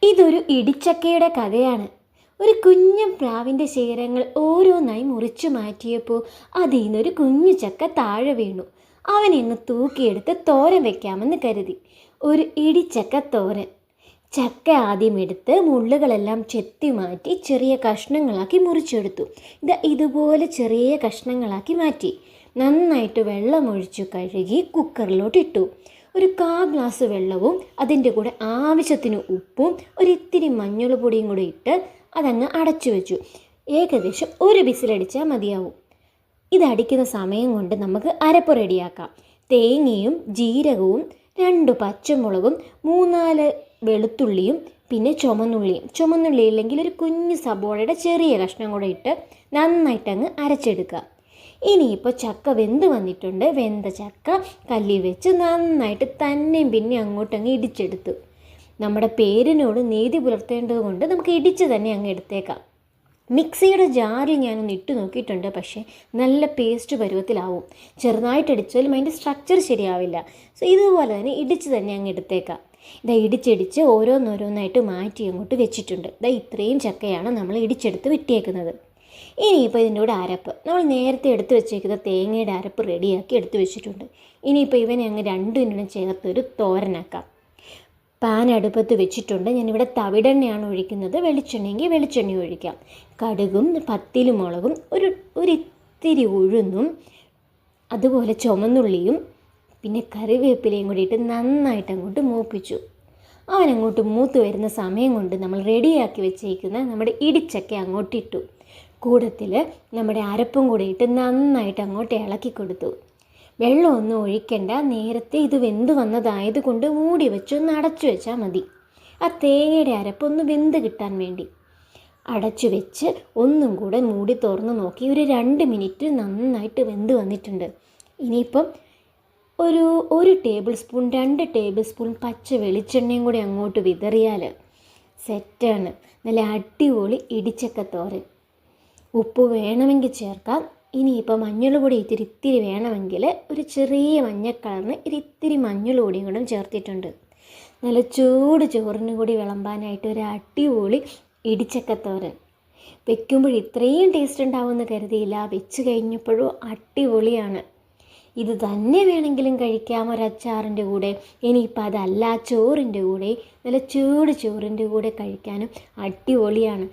ഇതൊരു ഇടിച്ചക്കയുടെ കഥയാണ്. ഒരു കുഞ്ഞു പ്ലാവിൻ്റെ ശിഖരങ്ങൾ ഓരോന്നായി മുറിച്ചു മാറ്റിയപ്പോൾ അതിൽ നിന്നൊരു കുഞ്ഞു ചക്ക താഴെ വീണു. അവനെങ്ങ് തൂക്കിയെടുത്ത് തോരൻ വെക്കാമെന്ന് കരുതി. ഒരു ഇടിച്ചക്ക തോരൻ. ചക്ക ആദ്യം എടുത്ത് മുള്ളുകളെല്ലാം ചെത്തി മാറ്റി ചെറിയ കഷ്ണങ്ങളാക്കി മുറിച്ചെടുത്തു. ഇതുപോലെ ചെറിയ കഷ്ണങ്ങളാക്കി മാറ്റി നന്നായിട്ട് വെള്ളമൊഴിച്ചു കഴുകി കുക്കറിലോട്ടിട്ടു. ഒരു 1/4 ഗ്ലാസ് വെള്ളവും അതിൻ്റെ കൂടെ ആവശ്യത്തിന് ഉപ്പും ഒരിത്തിരി മഞ്ഞൾ പൊടിയും കൂടി ഇട്ട് അതങ്ങ് അടച്ചു വെച്ചു. ഏകദേശം ഒരു വിസിലടിച്ചാൽ മതിയാവും. ഇതടിക്കുന്ന സമയം കൊണ്ട് നമുക്ക് അരപ്പ് റെഡിയാക്കാം. തേങ്ങയും ജീരകവും 2 പച്ചമുളകും 3-4 വെളുത്തുള്ളിയും പിന്നെ ചുമന്നുള്ളി ഇല്ലെങ്കിൽ ഒരു കുഞ്ഞു സബോളയുടെ ചെറിയ കഷ്ണം കൂടെ ഇട്ട് നന്നായിട്ടങ്ങ് അരച്ചെടുക്കുക. ഇനിയിപ്പോൾ ചക്ക വെന്ത് വന്നിട്ടുണ്ട്. വെന്ത ചക്ക കല്ലിൽ വെച്ച് നന്നായിട്ട് തന്നെയും പിന്നെ അങ്ങോട്ടങ്ങ് ഇടിച്ചെടുത്തു. നമ്മുടെ പേരിനോട് നീതി പുലർത്തേണ്ടത് കൊണ്ട് നമുക്ക് ഇടിച്ച് തന്നെ അങ്ങ് എടുത്തേക്കാം. മിക്സിയുടെ ജാറിൽ ഞാനൊന്ന് ഇട്ട് നോക്കിയിട്ടുണ്ട്. പക്ഷേ നല്ല പേസ്റ്റ് പരുവത്തിലാവും. ചെറുതായിട്ട് അടിച്ചാലും അതിൻ്റെ സ്ട്രക്ചർ ശരിയാവില്ല. സോ ഇതുപോലെ തന്നെ ഇടിച്ച് തന്നെ അങ്ങ് എടുത്തേക്കാം. ഇടിച്ചടിച്ച് ഓരോന്നോരോന്നായിട്ട് മാറ്റി അങ്ങോട്ട് വെച്ചിട്ടുണ്ട്. ഇത്രയും ചക്കയാണ് നമ്മൾ ഇടിച്ചെടുത്ത് വിട്ടിയേക്കുന്നത്. ഇനിയിപ്പോൾ ഇതിൻ്റെ കൂടെ അരപ്പ്, നമ്മൾ നേരത്തെ എടുത്ത് വെച്ചേക്കുന്ന തേങ്ങയുടെ അരപ്പ് റെഡിയാക്കി എടുത്ത് വെച്ചിട്ടുണ്ട്. ഇനിയിപ്പോൾ ഇവനെ അങ്ങ് രണ്ടിനും ചേർത്തൊരു തോരനാക്കാം. പാൻ അടുപ്പത്ത് വെച്ചിട്ടുണ്ട്. ഞാനിവിടെ തവിടെണ്ണയാണ് ഒഴിക്കുന്നത്. വെളിച്ചെണ്ണയെങ്കിൽ വെളിച്ചെണ്ണ ഒഴിക്കാം. കടുകും പത്തിലുമുളകും ഒരിത്തിരി ഉഴുന്നും അതുപോലെ ചുമന്നുള്ളിയും പിന്നെ കറിവേപ്പിലയും കൂടി ഇട്ട് നന്നായിട്ട് അങ്ങോട്ട് മൂപ്പിച്ചു. അവനങ്ങോട്ട് മൂത്ത് വരുന്ന സമയം കൊണ്ട് നമ്മൾ റെഡിയാക്കി വെച്ചേക്കുന്ന നമ്മുടെ ഇടിച്ചക്ക അങ്ങോട്ടിട്ടു. കൂടത്തിൽ നമ്മുടെ അരപ്പും കൂടി ഇട്ട് നന്നായിട്ട് അങ്ങോട്ട് ഇളക്കി കൊടുത്തു. വെള്ളമൊന്നും ഒഴിക്കണ്ട. നേരത്തെ ഇത് വെന്ത് വന്നതായത് കൊണ്ട് മൂടി വെച്ചൊന്ന് അടച്ചു വെച്ചാൽ മതി. ആ തേങ്ങയുടെ അരപ്പൊന്ന് വെന്ത് കിട്ടാൻ വേണ്ടി അടച്ചു വെച്ച് ഒന്നും കൂടെ മൂടി തുറന്ന് നോക്കി. ഒരു 2 മിനിറ്റ് നന്നായിട്ട് വെന്ത് വന്നിട്ടുണ്ട്. ഇനിയിപ്പം ഒരു ടേബിൾ സ്പൂൺ 2 ടേബിൾ സ്പൂൺ പച്ച വെളിച്ചെണ്ണയും കൂടി അങ്ങോട്ട് വിതറിയാൽ സെറ്റാണ്. നല്ല അടിപൊളി ഇടിച്ചക്ക തോരൻ. ഉപ്പ് വേണമെങ്കിൽ ചേർക്കാം. ഇനിയിപ്പോൾ മഞ്ഞൾ പൊടി ഇത്തിരി വേണമെങ്കിൽ ഒരു ചെറിയ മഞ്ഞക്കളറിന് ഇത്തിരി മഞ്ഞൾ പൊടിയും കൂടെ ചേർത്തിട്ടുണ്ട്. നല്ല ചൂട് ചോറിനും കൂടി വിളമ്പാനായിട്ട് ഒരു അടിപൊളി ഇടിച്ചക്കത്തോരൻ. വെക്കുമ്പോൾ ഇത്രയും ടേസ്റ്റ് ഉണ്ടാവുമെന്ന് കരുതിയില്ല. വെച്ച് കഴിഞ്ഞപ്പോഴും അടിപൊളിയാണ്. ഇത് തന്നെ വേണമെങ്കിലും കഴിക്കാം ഒരച്ചാറിൻ്റെ കൂടെ. ഇനിയിപ്പോൾ അതല്ല, ചോറിൻ്റെ കൂടെ, നല്ല ചൂട് ചോറിൻ്റെ കൂടെ കഴിക്കാനും അടിപൊളിയാണ്.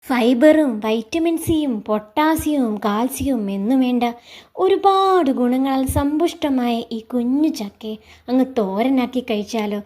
ഫൈബറും വൈറ്റമിൻ സിയും പൊട്ടാസ്യവും കാൽസ്യവും എന്നും വേണ്ട ഒരുപാട് ഗുണങ്ങളാൽ സമ്പുഷ്ടമായ ഈ കുഞ്ഞു ചക്കയെ അങ്ങ് തോരനാക്കി കഴിച്ചാലോ.